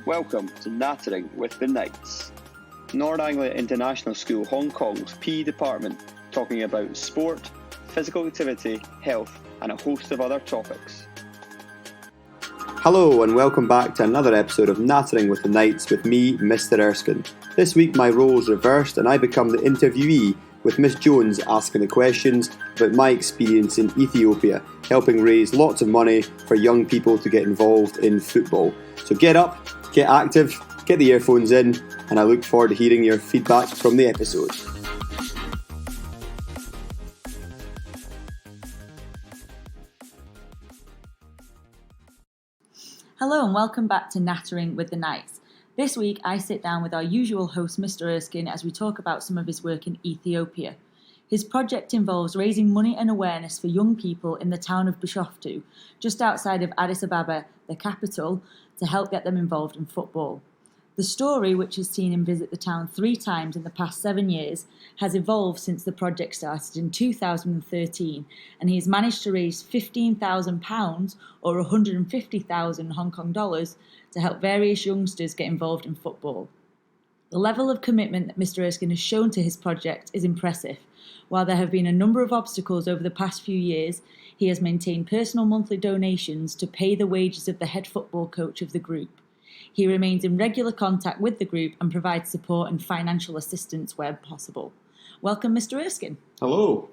Welcome to Knattering with the Knights, North Anglia International School Hong Kong's PE department, talking about sport, physical activity, health and a host of other topics. Hello and welcome back to another episode of Knattering with the Knights with me, Mr Erskine. This week my role's reversed and I become the interviewee, with Miss Jones asking the questions about my experience in Ethiopia, helping raise lots of money for young people to get involved in football. So get up, get active, get the earphones in, and I look forward to hearing your feedback from the episode. Hello and welcome back to Knattering with the Knights. This week I sit down with our usual host Mr Erskine as we talk about some of his work in Ethiopia. His project involves raising money and awareness for young people in the town of Bishoftu, just outside of Addis Ababa, the capital, to help get them involved in football. The story, which has seen him visit the town 3 times in the past 7 years, has evolved since the project started in 2013, and he has managed to raise £15,000 or 150,000 Hong Kong dollars to help various youngsters get involved in football. The level of commitment that Mr Erskine has shown to his project is impressive. While there have been a number of obstacles over the past few years, he has maintained personal monthly donations to pay the wages of the head football coach of the group. He remains in regular contact with the group and provides support and financial assistance where possible. Welcome, Mr Erskine. Hello.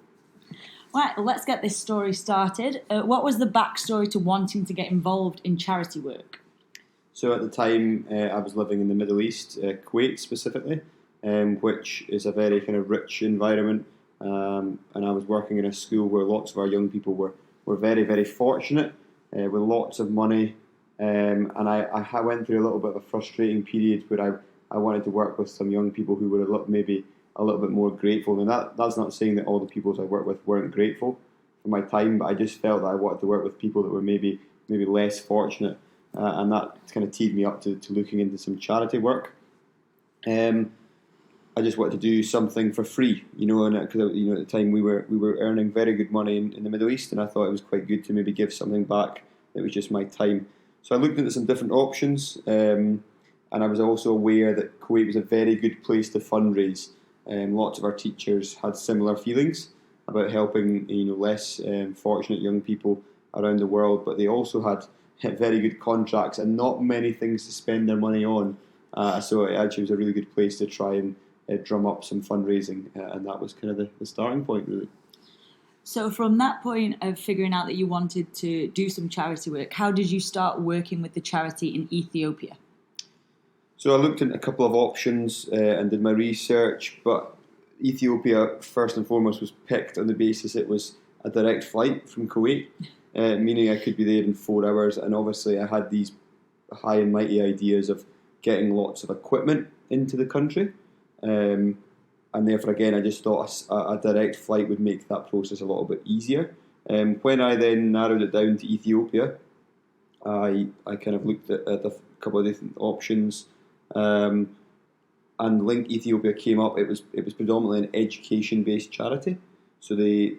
Right, well, let's get this story started. What was the backstory to wanting to get involved in charity work? So at the time I was living in the Middle East, Kuwait specifically, which is a very kind of rich environment, and I was working in a school where lots of our young people were very, very fortunate with lots of money, and I went through a little bit of a frustrating period where I wanted to work with some young people who were maybe a little bit more grateful. And that's not saying that all the people I worked with weren't grateful for my time, but I just felt that I wanted to work with people that were maybe less fortunate. And that kind of teed me up to looking into some charity work. I just wanted to do something for free, and because at the time we were earning very good money in the Middle East, and I thought it was quite good to maybe give something back that was just my time. So I looked into some different options, and I was also aware that Kuwait was a very good place to fundraise. Lots of our teachers had similar feelings about helping less fortunate young people around the world, but they also had very good contracts and not many things to spend their money on. So it actually was a really good place to try and drum up some fundraising, and that was kind of the starting point, really. So from that point of figuring out that you wanted to do some charity work, how did you start working with the charity in Ethiopia? So I looked into a couple of options and did my research, but Ethiopia, first and foremost, was picked on the basis it was a direct flight from Kuwait. Meaning I could be there in 4 hours, and obviously I had these high and mighty ideas of getting lots of equipment into the country, and therefore again I just thought a direct flight would make that process a little bit easier. When I then narrowed it down to Ethiopia, I kind of looked at a couple of different options, and Link Ethiopia came up. It was predominantly an education-based charity, so they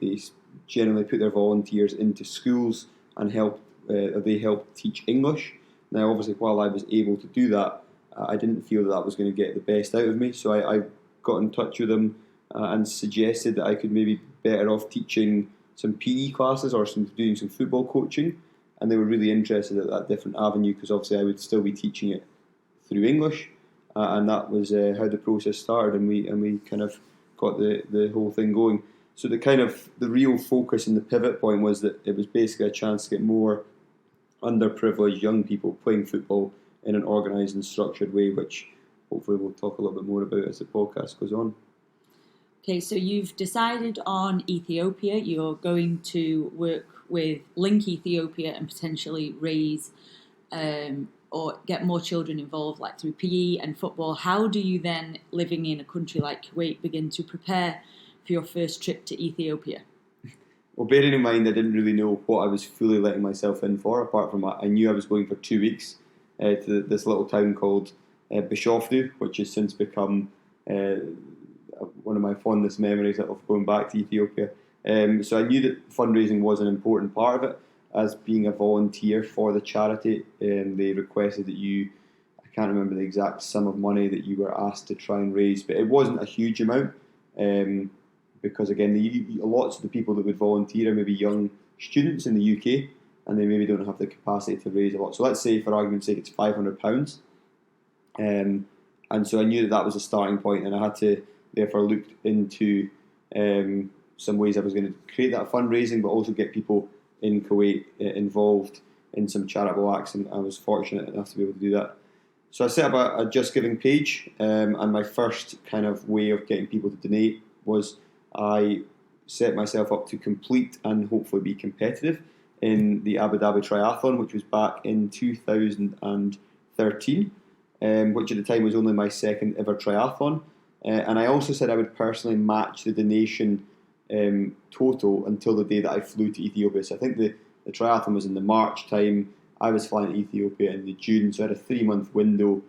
generally put their volunteers into schools and they help teach English. Now, obviously, while I was able to do that, I didn't feel that was going to get the best out of me. So I got in touch with them and suggested that I could maybe be better off teaching some PE classes or doing some football coaching. And they were really interested at that different avenue, because obviously I would still be teaching it through English. And that was how the process started, and we kind of got the whole thing going. So the real focus and the pivot point was that it was basically a chance to get more underprivileged young people playing football in an organised and structured way, which hopefully we'll talk a little bit more about as the podcast goes on. Okay, so you've decided on Ethiopia. You're going to work with Link Ethiopia and potentially raise or get more children involved, like through PE and football. How do you then, living in a country like Kuwait, begin to prepare for your first trip to Ethiopia? Well, bearing in mind I didn't really know what I was fully letting myself in for, apart from that I knew I was going for 2 weeks to this little town called Bishoftu, which has since become one of my fondest memories of going back to Ethiopia. So I knew that fundraising was an important part of it. As being a volunteer for the charity, they requested that you I can't remember the exact sum of money that you were asked to try and raise, but it wasn't a huge amount, because again, lots of the people that would volunteer are maybe young students in the UK, and they maybe don't have the capacity to raise a lot. So let's say, for argument's sake, it's £500, and so I knew that was a starting point, and I had to therefore look into some ways I was going to create that fundraising, but also get people in Kuwait involved in some charitable acts, and I was fortunate enough to be able to do that. So I set up a Just Giving page, and my first kind of way of getting people to donate was I set myself up to complete and hopefully be competitive in the Abu Dhabi Triathlon, which was back in 2013, which at the time was only my second ever triathlon. And I also said I would personally match the donation total until the day that I flew to Ethiopia. So I think the triathlon was in the March time. I was flying to Ethiopia in the June, so I had a 3-month window.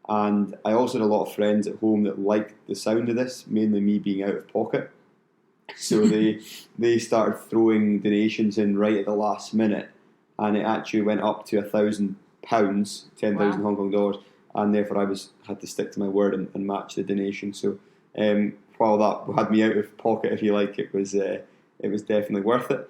And I also had a lot of friends at home that liked the sound of this, mainly me being out of pocket. So they started throwing donations in right at the last minute, and it actually went up to £1,000, 10,000 Wow. Hong Kong dollars, and therefore I had to stick to my word and match the donation. So while that had me out of pocket, if you like, it was definitely worth it.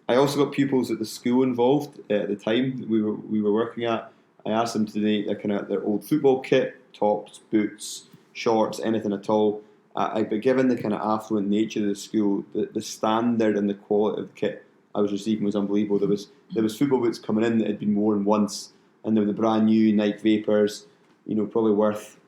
I also got pupils at the school involved at the time that we were working at. I asked them to donate their old football kit, tops, boots, shorts, anything at all. But given the kind of affluent nature of the school, the standard and the quality of the kit I was receiving was unbelievable. There was football boots coming in that had been worn once, and they were the brand new Nike Vapors, probably worth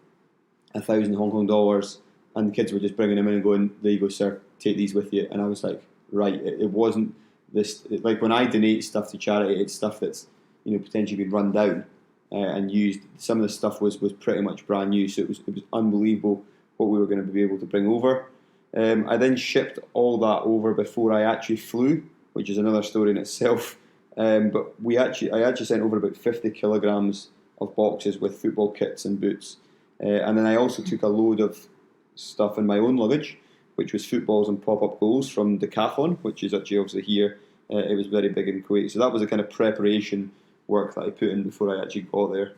1,000 Hong Kong dollars, and the kids were just bringing them in and going, "There you go, sir, take these with you." And I was like, right, it wasn't this, like when I donate stuff to charity, it's stuff that's potentially been run down and used. Some of the stuff was pretty much brand new, so it was unbelievable what we were going to be able to bring over. I then shipped all that over before I actually flew, which is another story in itself. But I actually sent over about 50 kilograms of boxes with football kits and boots. And then I also took a load of stuff in my own luggage, which was footballs and pop-up goals from Decathlon, which is actually obviously here. It was very big in Kuwait. So that was the kind of preparation work that I put in before I actually got there.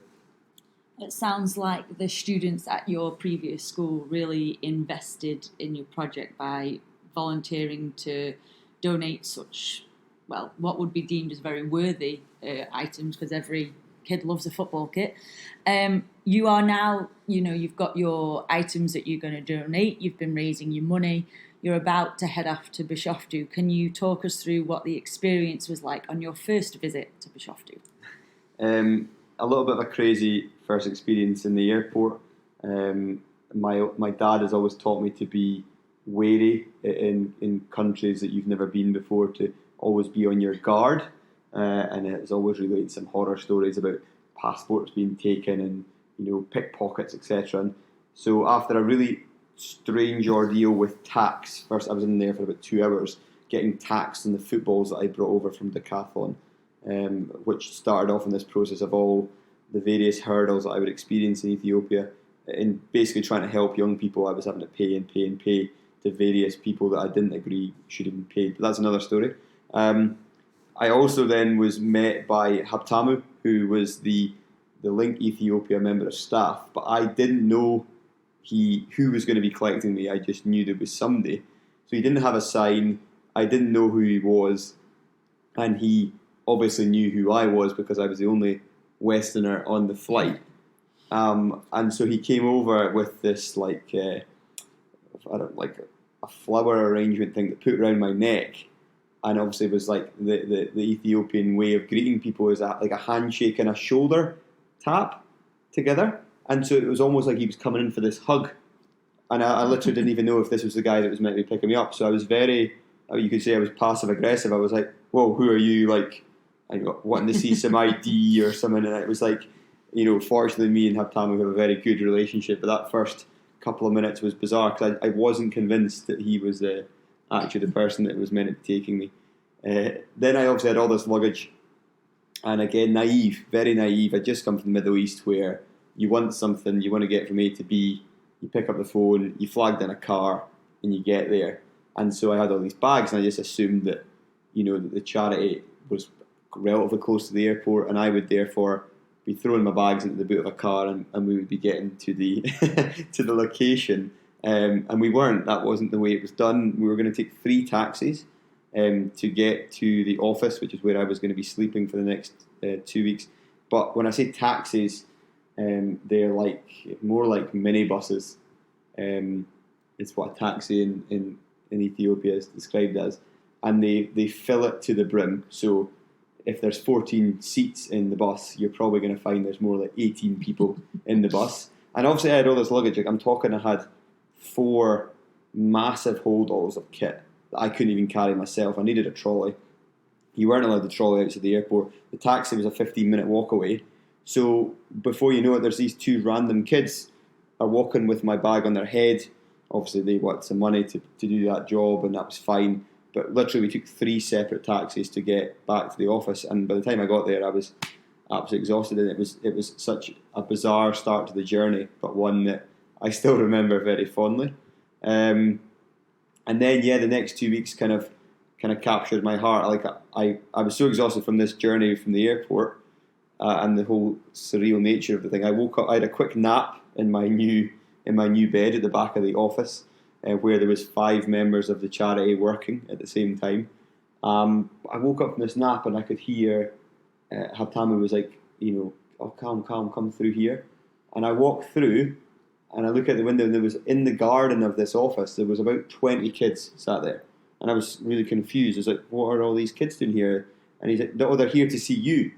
It sounds like the students at your previous school really invested in your project by volunteering to donate such, well, what would be deemed as very worthy items, because every kid loves a football kit. You are now, you've got your items that you're going to donate, you've been raising your money, you're about to head off to Bishoftu. Can you talk us through what the experience was like on your first visit to Bishoftu? A little bit of a crazy first experience in the airport. My dad has always taught me to be wary in countries that you've never been before, to always be on your guard, and it's always related some horror stories about passports being taken and pickpockets, etc. And so after a really strange ordeal with tax, first I was in there for about 2 hours getting taxed on the footballs that I brought over from Decathlon, which started off in this process of all the various hurdles that I would experience in Ethiopia. In basically trying to help young people, I was having to pay to various people that I didn't agree should have been paid. But that's another story. I also then was met by Habtamu, who was the Link Ethiopia member of staff, but I didn't know who was going to be collecting me. I just knew there was somebody. So he didn't have a sign. I didn't know who he was, and he obviously knew who I was because I was the only Westerner on the flight. And so he came over with this a flower arrangement thing that put around my neck, and obviously it was like the Ethiopian way of greeting people is like a handshake and a shoulder tap together. And so it was almost like he was coming in for this hug, and I literally didn't even know if this was the guy that was meant to be picking me up. So I was you could say I was passive aggressive. I was like, "Whoa, who are you?" Like, I got wanting to see some ID or something, and it was like, fortunately me and Habtamu have a very good relationship, but that first couple of minutes was bizarre because I wasn't convinced that he was actually the person that was meant to be taking me. Then I obviously had all this luggage, and again, very naive. I'd just come from the Middle East where you want something, you want to get from A to B, you pick up the phone, you flag down a car, and you get there. And so I had all these bags, and I just assumed that, that the charity was relatively close to the airport, and I would therefore be throwing my bags into the boot of a car, and we would be getting to the to the location. And we weren't. That wasn't the way it was done. We were going to take 3 taxis to get to the office, which is where I was going to be sleeping for the next 2 weeks. But when I say taxis, they're like more like minibuses. It's what a taxi in Ethiopia is described as, and they fill it to the brim. So if there's 14 seats in the bus, you're probably going to find there's more like 18 people in the bus. And obviously I had all this luggage. Like, I'm talking, I had 4 massive holdalls of kit that I couldn't even carry myself. I needed a trolley. You weren't allowed the trolley out to the airport. The taxi was a 15-minute walk away. So before you know it, there's these 2 random kids are walking with my bag on their head. Obviously they wanted some money to do that job, and that was fine. But literally we took 3 separate taxis to get back to the office, and by the time I got there I was absolutely exhausted, and it was such a bizarre start to the journey, but one that I still remember very fondly. And then the next 2 weeks kind of captured my heart. Like I was so exhausted from this journey from the airport and the whole surreal nature of the thing. I woke up, I had a quick nap in my new bed at the back of the office, where there was 5 members of the charity working at the same time. I woke up from this nap and I could hear Habtama was like, oh, come through here. And I walked through and I look out the window, and there was, in the garden of this office, there was about 20 kids sat there. And I was really confused. I was like, what are all these kids doing here? And he's like, oh, they're here to see you.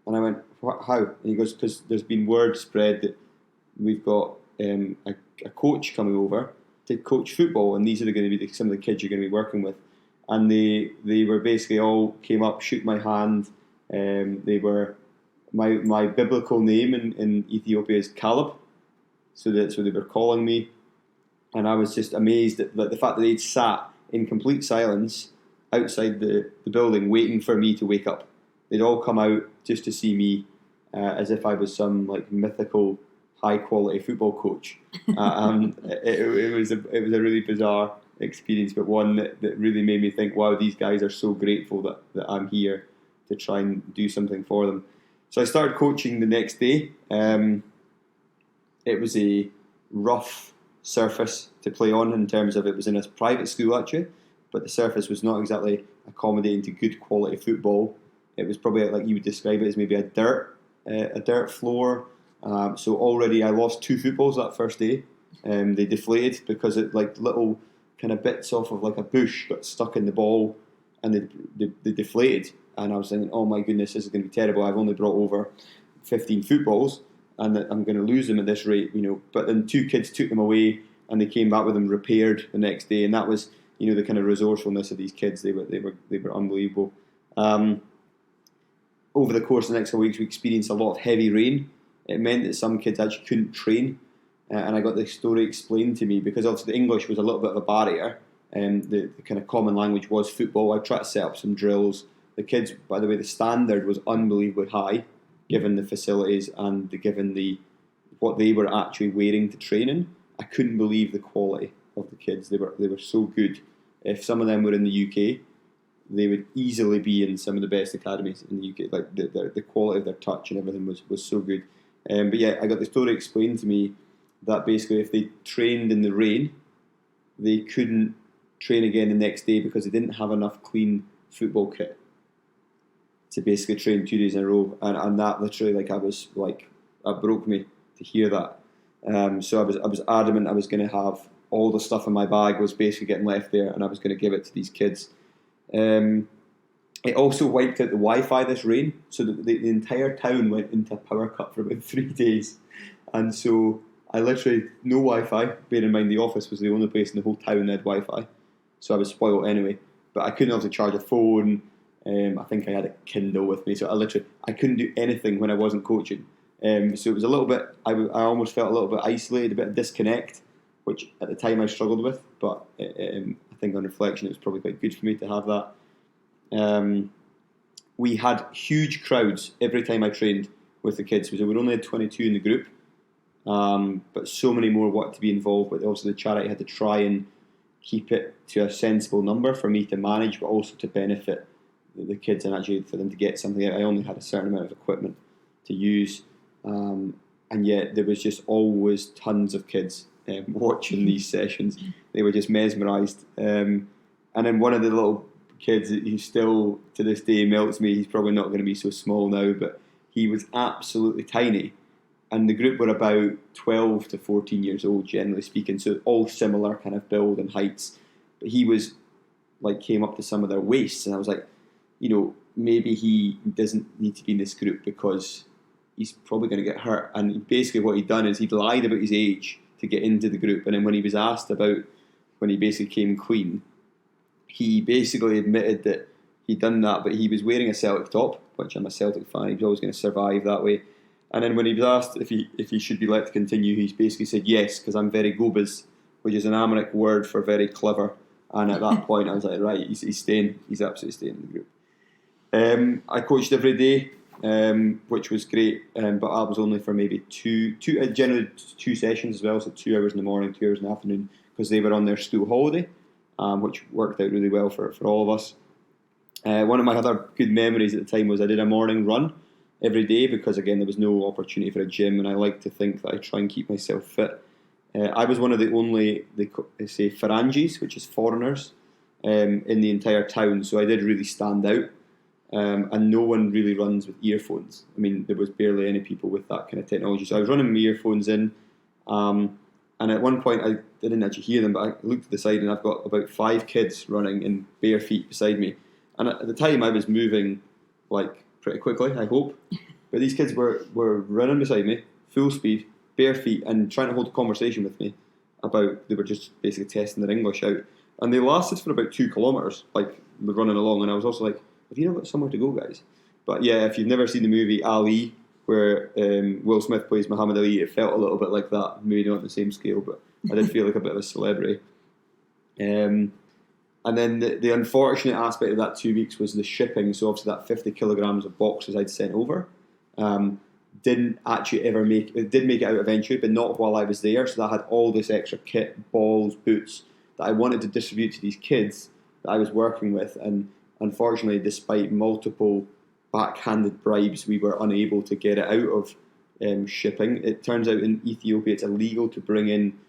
And I went, how? And he goes, because there's been word spread that we've got a coach coming over to coach football, and these are going to be some of the kids you're going to be working with. And they were basically all came up, shook my hand. They were my biblical name in Ethiopia is Caleb, so they were calling me, and I was just amazed at the fact that they'd sat in complete silence outside the building waiting for me to wake up. They'd all come out just to see me, as if I was some like mythical high quality football coach. It was a really bizarre experience, but one that really made me think, wow, these guys are so grateful that I'm here to try and do something for them. So I started coaching the next day. It was a rough surface to play on in terms of it was in a private school actually, but the surface was not exactly accommodating to good quality football. It was probably like you would describe it as maybe a dirt floor. So already I lost 2 footballs that first day. They deflated because it like little kind of bits off of like a bush got stuck in the ball, and they deflated. And I was thinking, oh my goodness, this is going to be terrible. I've only brought over 15 footballs, and that I'm going to lose them at this rate, But then 2 kids took them away, and they came back with them repaired the next day, and that was, the kind of resourcefulness of these kids. They were unbelievable. Over the course of the next couple of weeks, we experienced a lot of heavy rain. It meant that some kids actually couldn't train, and I got the story explained to me because obviously the English was a little bit of a barrier, and the kind of common language was football. I tried to set up some drills. The kids, by the way, the standard was unbelievably high, given the facilities and given what they were actually wearing to train in. I couldn't believe the quality of the kids. They were so good. If some of them were in the UK, they would easily be in some of the best academies in the UK. Like the quality of their touch and everything was so good. But yeah, I got the story explained to me that basically if they trained in the rain, they couldn't train again the next day because they didn't have enough clean football kit to basically train 2 days in a row. And that literally, that broke me to hear that. So I was adamant I was going to have all the stuff in my bag was basically getting left there, and I was going to give it to these kids. It also wiped out the Wi-Fi this rain, so the entire town went into a power cut for about 3 days, and so I literally no Wi-Fi. Bear in mind the office was the only place in the whole town that had Wi-Fi, so I was spoiled anyway. But I couldn't obviously charge a phone. I think I had a Kindle with me, so I couldn't do anything when I wasn't coaching. So it was a little bit. I almost felt a little bit isolated, a bit of disconnect, which at the time I struggled with. But I think on reflection, it was probably quite good for me to have that. We had huge crowds every time I trained with the kids. We only had 22 in the group, but so many more wanted to be involved. But also the charity had to try and keep it to a sensible number for me to manage, but also to benefit the kids and actually for them to get something. I only had a certain amount of equipment to use, and yet there was just always tons of kids watching these sessions. They were just mesmerised. And then one of the little kids, he still to this day melts me. He's probably not going to be so small now, but he was absolutely tiny. And the group were about 12 to 14 years old, generally speaking, so all similar kind of build and heights. But he was like came up to some of their waists, and I was like, maybe he doesn't need to be in this group because he's probably going to get hurt. And basically what he'd done is he'd lied about his age to get into the group, and then when he was asked about when he basically came clean, he basically admitted that he'd done that, but he was wearing a Celtic top, which I'm a Celtic fan. He was always going to survive that way. And then when he was asked if he should be let to continue, he basically said yes, because I'm very gobas, which is an Amharic word for very clever. And at that point, I was like, right, he's staying. He's absolutely staying in the group. I coached every day, which was great, but I was only for maybe generally two sessions as well, so 2 hours in the morning, 2 hours in the afternoon, because they were on their school holiday, which worked out really well for all of us. One of my other good memories at the time was I did a morning run every day because, again, there was no opportunity for a gym, and I like to think that I try and keep myself fit. I was one of the only, they say, Farangis, which is foreigners, in the entire town, so I did really stand out. And no one really runs with earphones. I mean, there was barely any people with that kind of technology. So I was running my earphones in, and at one point I didn't actually hear them, but I looked to the side and I've got about 5 kids running in bare feet beside me. And at the time I was moving like pretty quickly, I hope. But these kids were running beside me, full speed, bare feet, and trying to hold a conversation with me about, they were just basically testing their English out. And they lasted for about 2 kilometres, like running along. And I was also like, have you not got somewhere to go, guys? But yeah, if you've never seen the movie Ali, where Will Smith plays Muhammad Ali, it felt a little bit like that. Maybe not on the same scale, but I did feel like a bit of a celebrity. And then the unfortunate aspect of that 2 weeks was the shipping. So obviously that 50 kilograms of boxes I'd sent over didn't actually ever make it. Did make it out eventually, but not while I was there. So I had all this extra kit, balls, boots that I wanted to distribute to these kids that I was working with, and unfortunately, despite multiple backhanded bribes, we were unable to get it out of shipping. It turns out in Ethiopia it's illegal to bring in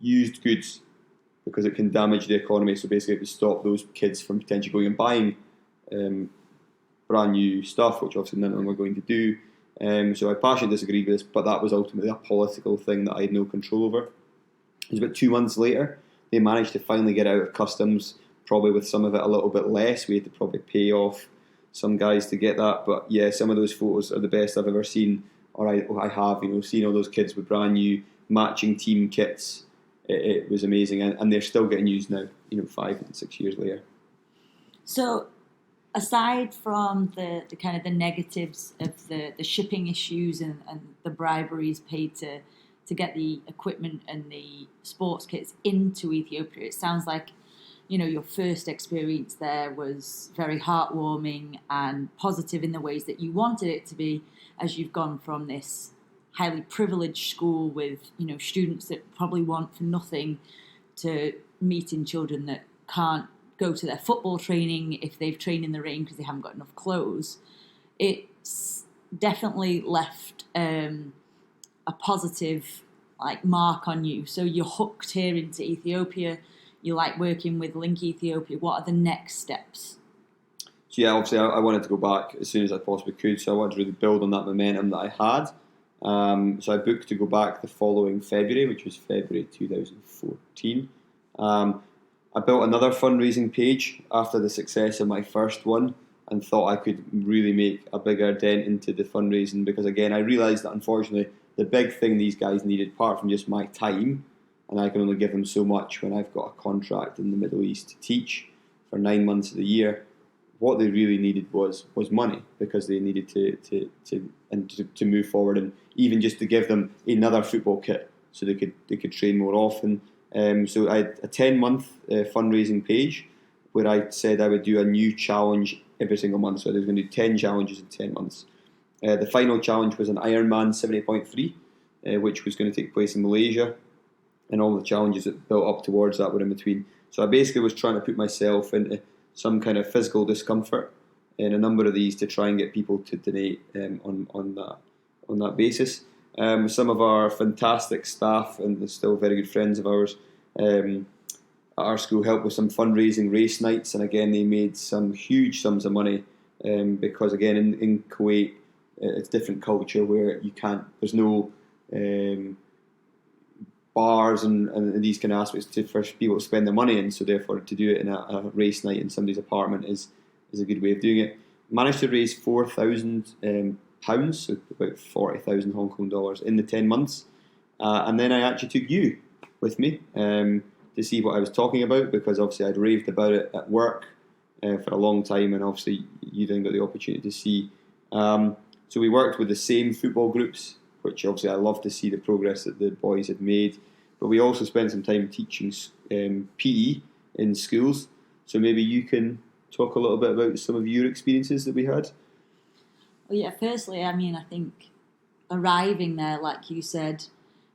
used goods because it can damage the economy. So basically, it would stop those kids from potentially going and buying brand new stuff, which obviously none of them were going to do. So I partially disagreed with this, but that was ultimately a political thing that I had no control over. It was about 2 months later, they managed to finally get out of customs, probably with some of it a little bit less. We had to probably pay off some guys to get that. But yeah, some of those photos are the best I've ever seen, or I have, seen all those kids with brand new matching team kits. It was amazing, and they're still getting used now, 5 and 6 years later. So, aside from the kind of the negatives of the shipping issues and the briberies paid to get the equipment and the sports kits into Ethiopia, it sounds like your first experience there was very heartwarming and positive in the ways that you wanted it to be, as you've gone from this highly privileged school with students that probably want for nothing to meeting children that can't go to their football training if they've trained in the rain because they haven't got enough clothes. It's definitely left a positive mark on you. So you're hooked here into Ethiopia. You like working with Link Ethiopia. What are the next steps? So yeah, obviously I wanted to go back as soon as I possibly could. So I wanted to really build on that momentum that I had. So I booked to go back the following February, which was February 2014. I built another fundraising page after the success of my first one and thought I could really make a bigger dent into the fundraising because, again, I realised that unfortunately the big thing these guys needed, apart from just my time, and I can only give them so much when I've got a contract in the Middle East to teach for 9 months of the year, what they really needed was money because they needed to move forward, and even just to give them another football kit so they could train more often. So I had a 10-month fundraising page where I said I would do a new challenge every single month. So I was going to do 10 challenges in 10 months. The final challenge was an Ironman 70.3, which was going to take place in Malaysia. And all the challenges that built up towards that were in between. So I basically was trying to put myself into some kind of physical discomfort in a number of these to try and get people to donate on that basis. Some of our fantastic staff and still very good friends of ours at our school helped with some fundraising race nights, and again they made some huge sums of money because again in Kuwait it's different culture where there's no bars and these kind of aspects for people to spend their money in, so therefore to do it in a race night in somebody's apartment is a good way of doing it. Managed to raise £4,000, so about 40,000 Hong Kong dollars in the 10 months, and then I actually took you with me to see what I was talking about, because obviously I'd raved about it at work for a long time, and obviously you then got the opportunity to see. So we worked with the same football groups, which obviously I love to see the progress that the boys had made, but we also spent some time teaching PE in schools, so maybe you can talk a little bit about some of your experiences that we had. Well, yeah, firstly, I mean, I think arriving there, like you said,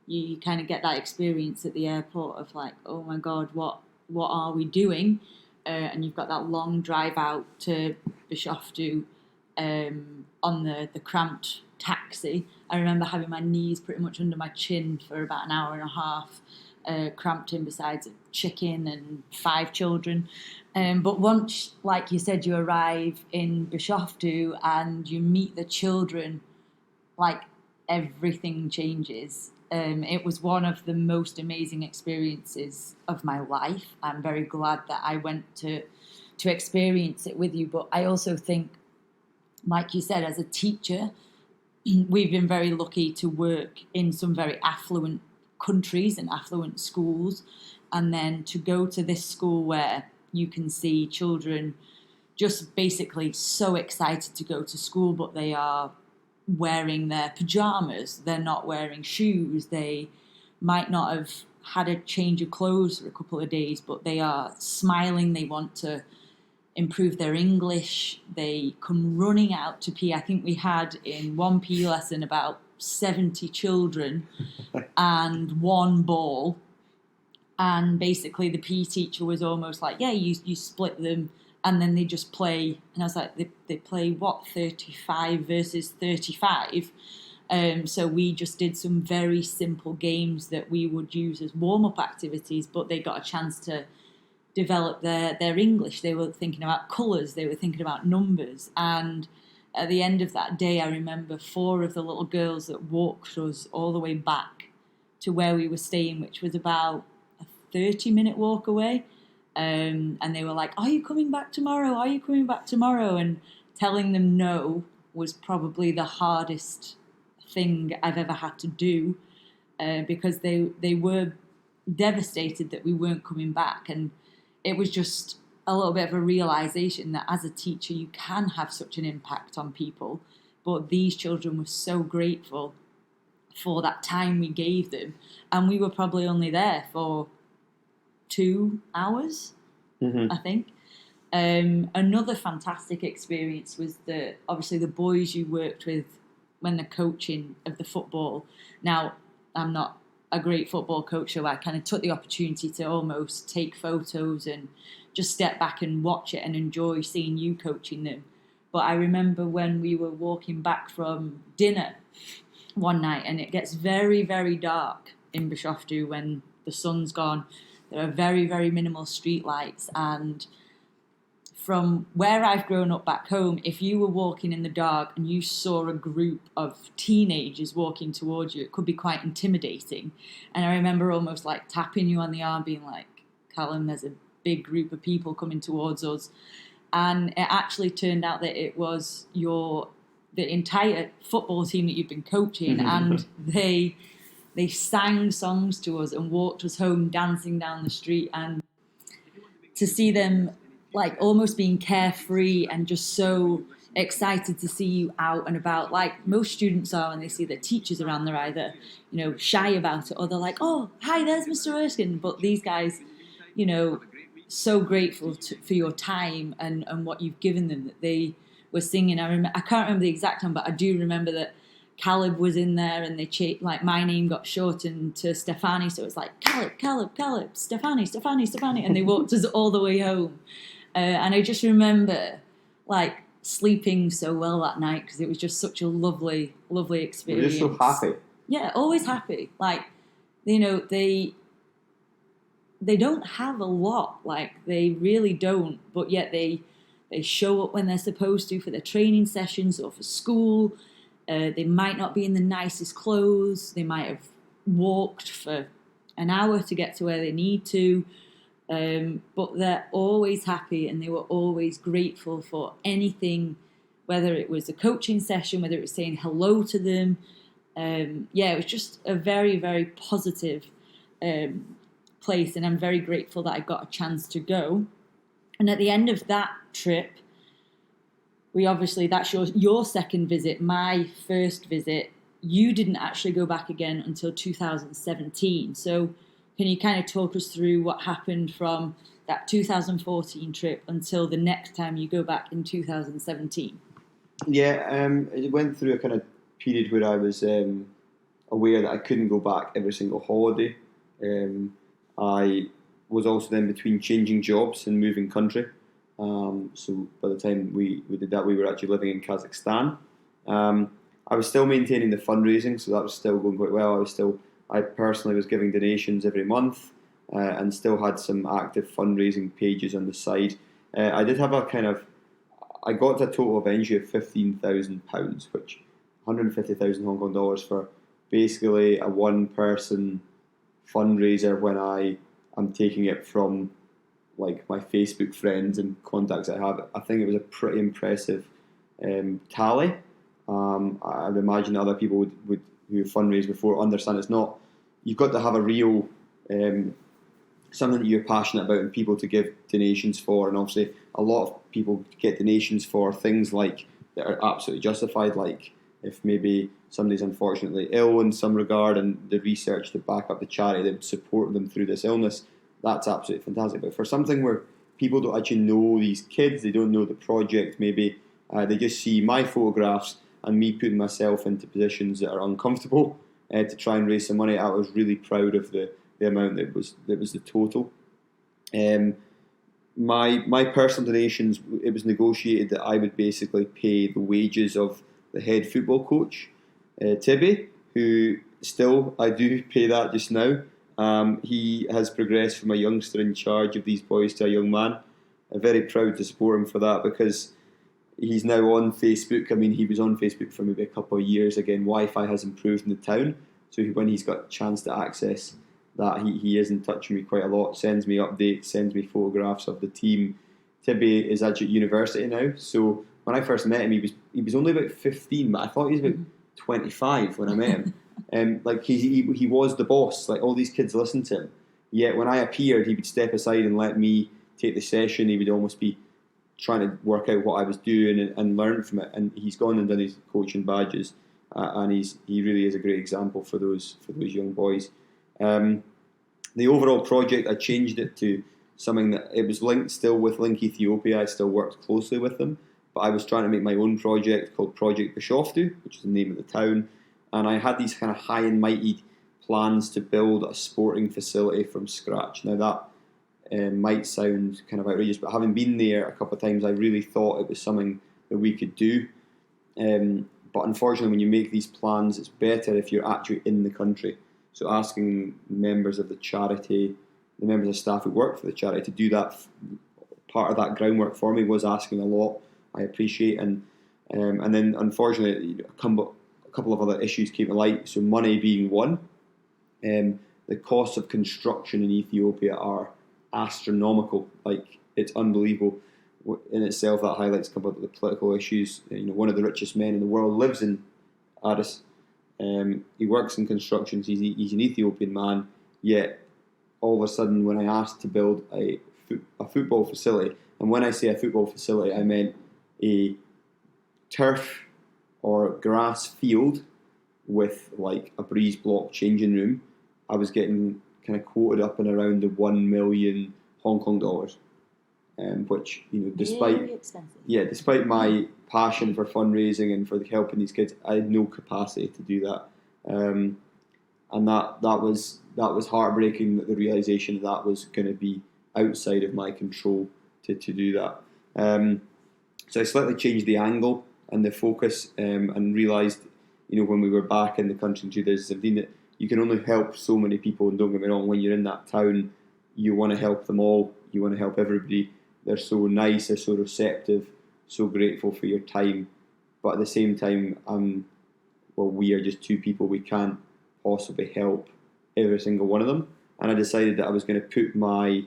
you kind of get that experience at the airport of like, oh my God, what are we doing? And you've got that long drive out to Bishoftu on the cramped taxi. I remember having my knees pretty much under my chin for about an hour and a half, cramped in besides a chicken and 5 children. But once, like you said, you arrive in Bishoftu and you meet the children, like everything changes. It was one of the most amazing experiences of my life. I'm very glad that I went to experience it with you. But I also think, like you said, as a teacher, we've been very lucky to work in some very affluent countries and affluent schools, and then to go to this school where you can see children just basically so excited to go to school, but they are wearing their pajamas, they're not wearing shoes, they might not have had a change of clothes for a couple of days, but they are smiling, they want to improve their English, they come running out to PE. I think we had in one PE lesson about 70 children and one ball, and basically the PE teacher was almost like, yeah, you split them and then they just play. And I was like, they play what, 35 versus 35? So we just did some very simple games that we would use as warm-up activities, but they got a chance to develop their English. They were thinking about colours, they were thinking about numbers. And at the end of that day, I remember 4 of the little girls that walked us all the way back to where we were staying, which was about a 30-minute walk away. And they were like, are you coming back tomorrow? Are you coming back tomorrow? And telling them no was probably the hardest thing I've ever had to do, because they were devastated that we weren't coming back. And it was just a little bit of a realization that as a teacher you can have such an impact on people, but these children were so grateful for that time we gave them, and we were probably only there for 2 hours, I think. Another fantastic experience was obviously the boys you worked with when the coaching of the football. Now, I'm not a great football coach, so I kind of took the opportunity to almost take photos and just step back and watch it and enjoy seeing you coaching them. But I remember when we were walking back from dinner one night, and it gets very, very dark in Bishoftu when the sun's gone. There are very, very minimal street lights, and from where I've grown up back home, if you were walking in the dark and you saw a group of teenagers walking towards you, it could be quite intimidating. And I remember almost like tapping you on the arm, being like, Callum, there's a big group of people coming towards us. And it actually turned out that it was the entire football team that you've been coaching, and they sang songs to us and walked us home dancing down the street. And to see them like almost being carefree and just so excited to see you out and about, like most students are when they see their teachers around. They're either, shy about it, or they're like, oh, hi, there's Mr Erskine. But these guys, so grateful for your time and what you've given them, that they were singing. I can't remember the exact time, but I do remember that Caleb was in there, and they like my name got shortened to Stefani, so it's like Caleb, Stefani, and they walked us all the way home. And I just remember, like, sleeping so well that night because it was just such a lovely, lovely experience. You're just so happy. Yeah, always happy. Like, you know, they don't have a lot. Like, they really don't. But yet they show up when they're supposed to for their training sessions or for school. They might not be in the nicest clothes. They might have walked for an hour to get to where they need to. But they're always happy, and they were always grateful for anything, whether it was a coaching session, whether it was saying hello to them. It was just a very, very positive place, and I'm very grateful that I got a chance to go. And at the end of that trip, that's your second visit, my first visit. You didn't actually go back again until 2017. So can you kind of talk us through what happened from that 2014 trip until the next time you go back in 2017? Yeah, it went through a kind of period where I was aware that I couldn't go back every single holiday. I was also then between changing jobs and moving country. So by the time we did that, we were actually living in Kazakhstan. I was still maintaining the fundraising, so that was still going quite well. I personally was giving donations every month and still had some active fundraising pages on the side. I did have I got to a total eventually of £15,000, which 150,000 Hong Kong dollars for basically a one-person fundraiser when I am taking it from like my Facebook friends and contacts I have. I think it was a pretty impressive tally. I'd imagine other people would who have fundraised before understand it's not. You've got to have a real something that you're passionate about and people to give donations for. And obviously, a lot of people get donations for things like that are absolutely justified, like if maybe somebody's unfortunately ill in some regard and the research to back up the charity that would support them through this illness. That's absolutely fantastic. But for something where people don't actually know these kids, they don't know the project, maybe they just see my photographs and me putting myself into positions that are uncomfortable to try and raise some money. I was really proud of the amount that was the total. My personal donations, it was negotiated that I would basically pay the wages of the head football coach, Tibby, who still I do pay that just now. He has progressed from a youngster in charge of these boys to a young man. I'm very proud to support him for that because he's now on Facebook. I mean, he was on Facebook for maybe a couple of years. Again, Wi-Fi has improved in the town, so when he's got a chance to access that, he is in touch with me quite a lot, sends me updates, sends me photographs of the team. Tibby is actually at university now, so when I first met him, he was only about 15, but I thought he was about 25 when I met him. Like he was the boss. Like all these kids listened to him. Yet when I appeared, he would step aside and let me take the session. He would almost be trying to work out what I was doing and learn from it. And he's gone and done his coaching badges, and he really is a great example for those young boys. The overall project, I changed it to something that it was linked still with Link Ethiopia. I still worked closely with them, but I was trying to make my own project called Project Bishoftu, which is the name of the town. And I had these kind of high and mighty plans to build a sporting facility from scratch. Now that might sound kind of outrageous, but having been there a couple of times, I really thought it was something that we could do. But unfortunately, when you make these plans, it's better if you're actually in the country. So asking members of the charity, the members of staff who work for the charity to do that, part of that groundwork for me was asking a lot. I appreciate, and then unfortunately, a couple of other issues came to light. So money being one. The costs of construction in Ethiopia are astronomical. Like, it's unbelievable in itself. That highlights a couple of the political issues. One of the richest men in the world lives in Addis. He works in construction. He's an Ethiopian man. Yet all of a sudden, when I asked to build a football facility, and when I say a football facility, I meant a turf or grass field with like a breeze block changing room, I was getting kind of quoted up and around the 1 million Hong Kong dollars, which despite my passion for fundraising and for helping these kids, I had no capacity to do that, and that was heartbreaking. That the realization that was going to be outside of my control to do that. So I slightly changed the angle and the focus, and realised, when we were back in the country in 2017, that you can only help so many people. And don't get me wrong, when you're in that town, you want to help them all. You want to help everybody. They're so nice, they're so receptive, so grateful for your time. But at the same time, we are just two people. We can't possibly help every single one of them. And I decided that I was going to put my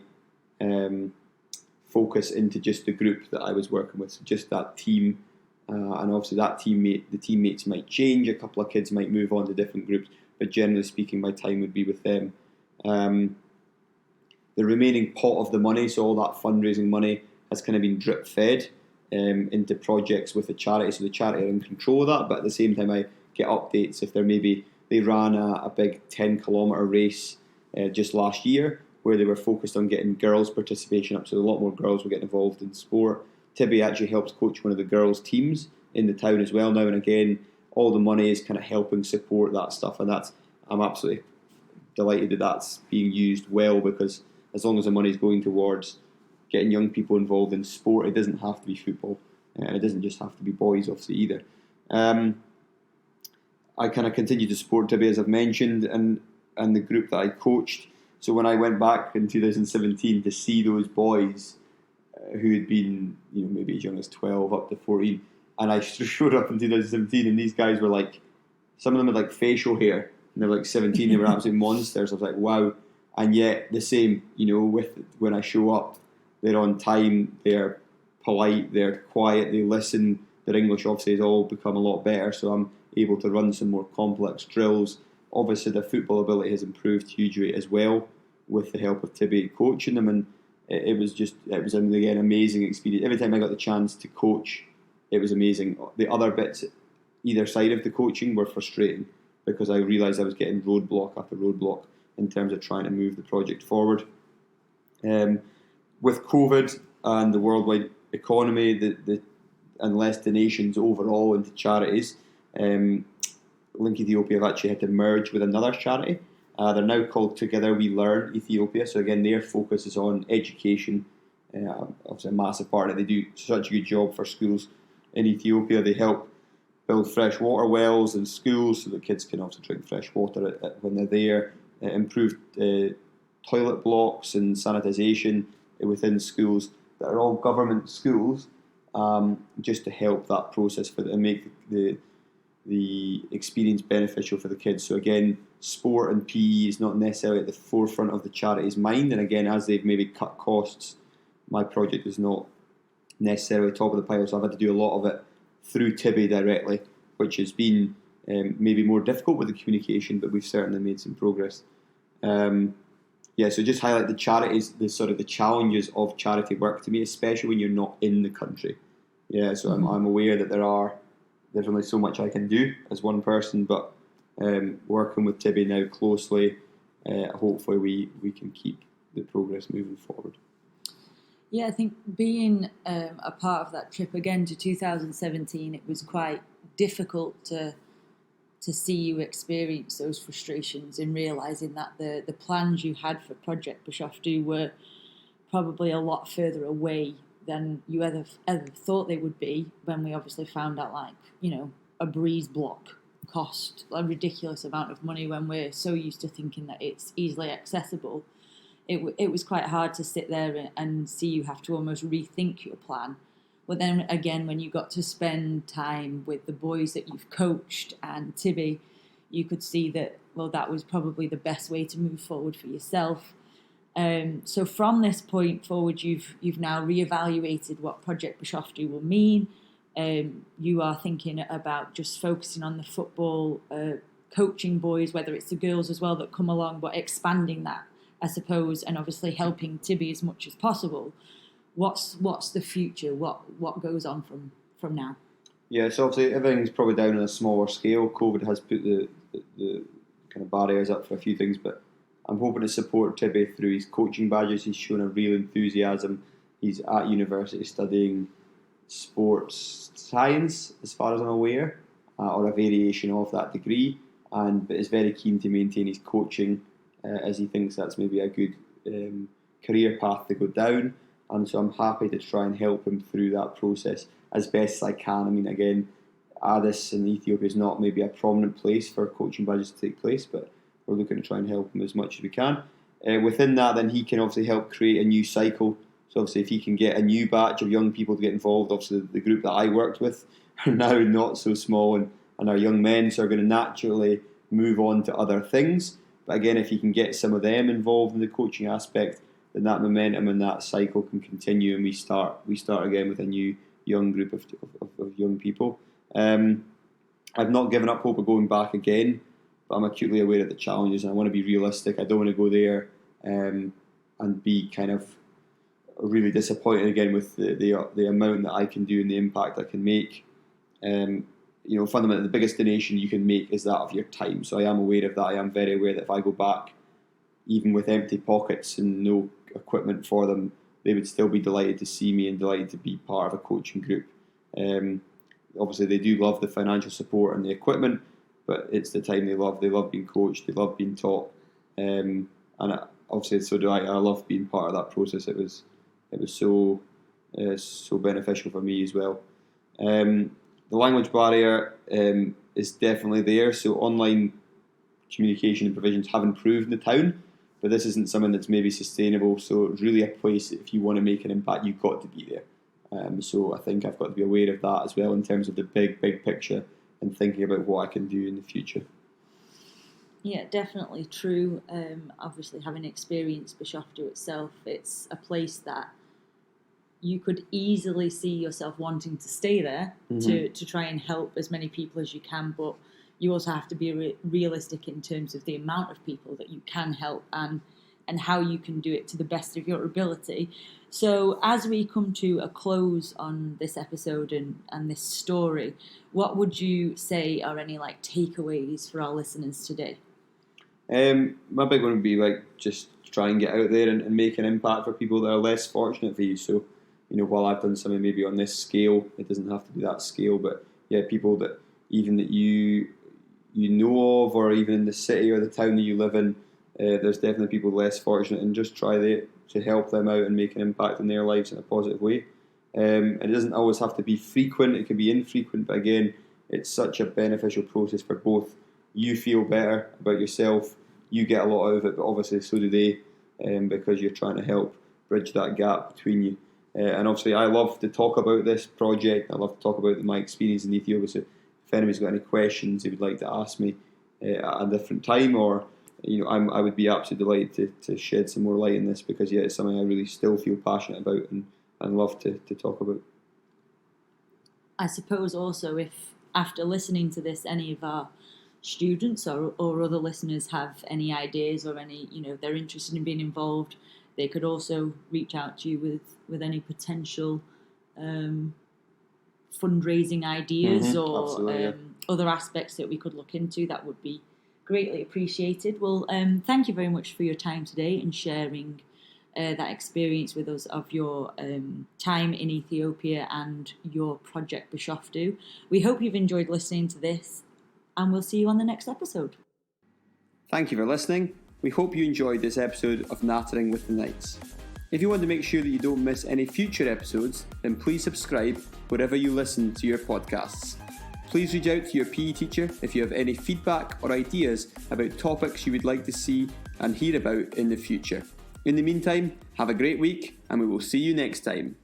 focus into just the group that I was working with, so just that team. And obviously the teammates might change. A couple of kids might move on to different groups, but generally speaking, my time would be with them. The remaining pot of the money, so all that fundraising money, has kind of been drip fed into projects with the charity. So the charity are in control of that, but at the same time, I get updates if they ran a big 10-kilometre race just last year, where they were focused on getting girls' participation up, so a lot more girls will get involved in sport. Tibby actually helps coach one of the girls' teams in the town as well now, and again, all the money is kind of helping support that stuff, and I'm absolutely delighted that that's being used well, because as long as the money is going towards getting young people involved in sport, it doesn't have to be football, and it doesn't just have to be boys, obviously, either. I kind of continue to support Tibby, as I've mentioned, and the group that I coached. So when I went back in 2017 to see those boys who had been, maybe as young as 12 up to 14, and I showed up in 2017, and these guys were like, some of them had like facial hair, and they were like 17, they were absolute monsters. I was like, wow. And yet the same, with when I show up, they're on time, they're polite, they're quiet, they listen. Their English obviously has all become a lot better, so I'm able to run some more complex drills. Obviously their football ability has improved hugely as well, with the help of Tibby coaching them, and it was again amazing experience. Every time I got the chance to coach, it was amazing. The other bits either side of the coaching were frustrating, because I realised I was getting roadblock after roadblock in terms of trying to move the project forward. With COVID and the worldwide economy, and less donations overall into charities, Link Ethiopia have actually had to merge with another charity. They're now called Together We Learn Ethiopia. So again, their focus is on education. Obviously a massive part of it. They do such a good job for schools in Ethiopia. They help build fresh water wells in schools so that kids can also drink fresh water when they're there. Improved toilet blocks and sanitisation within schools that are all government schools, just to help that process and make the experience beneficial for the kids. So again, sport and PE is not necessarily at the forefront of the charity's mind, and again, as they've maybe cut costs, my project is not necessarily top of the pile, so I've had to do a lot of it through Tibby directly, which has been maybe more difficult with the communication, but we've certainly made some progress. So just highlight the charities, the challenges of charity work to me, especially when you're not in the country. So I'm aware that there's only so much I can do as one person, but working with Tibby now closely, hopefully we can keep the progress moving forward. Yeah, I think being a part of that trip again to 2017, it was quite difficult to see you experience those frustrations in realising that the plans you had for Project Bishoftu were probably a lot further away than you ever thought they would be, when we obviously found out, a breeze block cost a ridiculous amount of money when we're so used to thinking that it's easily accessible. It was quite hard to sit there and see you have to almost rethink your plan. But then again, when you got to spend time with the boys that you've coached and Tibby, you could see that, that was probably the best way to move forward for yourself. So from this point forward, you've now reevaluated what Project Bishoftu will mean. You are thinking about just focusing on the football, coaching boys, whether it's the girls as well that come along, but expanding that, I suppose, and obviously helping Tibby as much as possible. What's the future? What goes on from now? Yeah, so obviously everything's probably down on a smaller scale. COVID has put the kind of barriers up for a few things, but I'm hoping to support Tibby through his coaching badges. He's shown a real enthusiasm. He's at university studying sports science, as far as I'm aware, or a variation of that degree, but is very keen to maintain his coaching, as he thinks that's maybe a good career path to go down. And so I'm happy to try and help him through that process. as best as I can. I mean, again, Addis in Ethiopia is not maybe a prominent place for coaching badges to take place, but we're looking to try and help him as much as we can. Within that, then he can obviously help create a new cycle. So obviously if he can get a new batch of young people to get involved, obviously the group that I worked with are now not so small, and our young men, so are going to naturally move on to other things. But again, if he can get some of them involved in the coaching aspect, then that momentum and that cycle can continue, and we start again with a new young group of young people. I've not given up hope of going back again, but I'm acutely aware of the challenges, and I want to be realistic. I don't want to go there and be kind of really disappointed again with the amount that I can do and the impact I can make. Fundamentally, the biggest donation you can make is that of your time. So I am aware of that. I am very aware that if I go back, even with empty pockets and no equipment for them, they would still be delighted to see me and delighted to be part of a coaching group. Obviously, they do love the financial support and the equipment, but it's the time they love. They love being coached. They love being taught, and obviously, so do I. I love being part of that process. It was so beneficial for me as well. The language barrier is definitely there. So online communication and provisions have improved in the town, but this isn't something that's maybe sustainable. So it's really a place that if you want to make an impact, you've got to be there. So I think I've got to be aware of that as well in terms of the big picture and thinking about what I can do in the future. Yeah, definitely true. Obviously, having experienced Bishoftu itself, it's a place that you could easily see yourself wanting to stay there to try and help as many people as you can, but you also have to be realistic in terms of the amount of people that you can help and how you can do it to the best of your ability. So as we come to a close on this episode and this story, what would you say are any takeaways for our listeners today? My big one would be just try and get out there and make an impact for people that are less fortunate for you. So, while I've done something maybe on this scale, it doesn't have to be that scale, but yeah, people that even that you know of, or even in the city or the town that you live in, there's definitely people less fortunate, and just try to help them out and make an impact in their lives in a positive way. It doesn't always have to be frequent, it can be infrequent, but again, it's such a beneficial process for both. You feel better about yourself, you get a lot out of it, but obviously so do they, because you're trying to help bridge that gap between you. And obviously I love to talk about this project, I love to talk about my experience in Ethiopia, so if anybody's got any questions they would like to ask me at a different time, or I would be absolutely delighted to shed some more light on this, because it's something I really still feel passionate about and love to talk about. I suppose also, if after listening to this any of our students or other listeners have any ideas or any, they're interested in being involved, they could also reach out to you with any potential fundraising ideas or other aspects that we could look into. That would be greatly appreciated. Well, thank you very much for your time today and sharing that experience with us of your time in Ethiopia and your project Bishoftu. We hope you've enjoyed listening to this, and we'll see you on the next episode. Thank you for listening. We hope you enjoyed this episode of Knattering with the Knights. If you want to make sure that you don't miss any future episodes, then please subscribe wherever you listen to your podcasts. Please reach out to your PE teacher if you have any feedback or ideas about topics you would like to see and hear about in the future. In the meantime, have a great week, and we will see you next time.